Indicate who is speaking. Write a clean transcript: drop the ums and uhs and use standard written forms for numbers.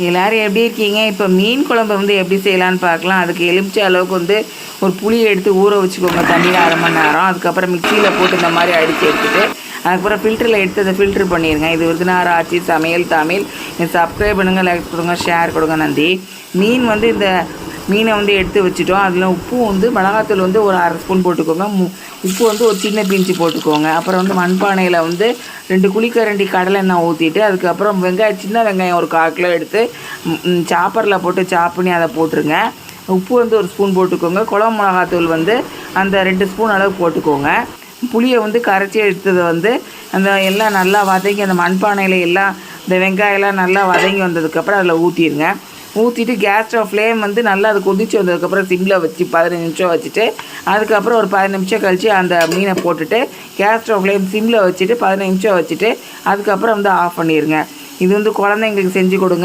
Speaker 1: எல்லோரும் எப்படி இருக்கீங்க? இப்போ மீன் குழம்பு வந்து எப்படி செய்யலான்னு பார்க்கலாம். அதுக்கு எலுமிச்சை அளவுக்கு வந்து ஒரு புளியை எடுத்து ஊற வச்சுக்கோங்க தண்ணியில் 1/2 மணி நேரம். அதுக்கப்புறம் மிக்சியில் போட்டு இந்த மாதிரி அடித்து எடுத்துகிட்டு அதுக்கப்புறம் ஃபில்டரில் எடுத்து அதை ஃபில்ட்ரு பண்ணிடுங்க. இது விருதுநகர் ஆச்சி சமையல் தமிழ். சப்ஸ்கிரைப் பண்ணுங்கள், லைக் கொடுங்க, ஷேர் கொடுங்க. நன்றி. மீன் வந்து இந்த மீனை வந்து எடுத்து வச்சுட்டோம். அதில் உப்பு வந்து மிளகாத்தூள் வந்து ஒரு 1/2 ஸ்பூன் போட்டுக்கோங்க. உப்பு வந்து ஒரு சின்ன பிஞ்சு போட்டுக்கோங்க. அப்புறம் வந்து மண்பானையில் வந்து 2 குழிக்கரண்டி கடலை எண்ணெய் ஊற்றிட்டு அதுக்கப்புறம் சின்ன வெங்காயம் ஒரு 1/4 கிலோ எடுத்து சாப்பரில் போட்டு சாப் பண்ணி அதை போட்டுருங்க. உப்பு வந்து 1 ஸ்பூன் போட்டுக்கோங்க. குழம்பு மிளகாத்தூள் வந்து அந்த 2 ஸ்பூன் அளவு போட்டுக்கோங்க. புளியை வந்து கரைச்சி எடுத்ததை வந்து அந்த எல்லாம் நல்லா வதங்கி அந்த மண்பானையில் எல்லாம் இந்த வெங்காயம்லாம் நல்லா வதங்கி வந்ததுக்கப்புறம் அதில் ஊற்றிடுங்க. ஊற்றிட்டு கேஸ் ஸ்டவ் ஃப்ளேம் வந்து நல்லா அது கொதித்து வந்ததுக்கப்புறம் சிம்மில் வச்சு 15 நிமிஷம் வச்சுட்டு அதுக்கப்புறம் ஒரு 15 நிமிஷம் கழித்து அந்த மீனை போட்டுட்டு கேஸ் ஸ்டவ் ஃப்ளேம் சிம்மில் வச்சுட்டு 15 நிமிஷம் வச்சுட்டு அதுக்கப்புறம் வந்து ஆஃப் பண்ணிடுங்க. இது வந்து குழந்தைங்களுக்கு செஞ்சு கொடுங்க.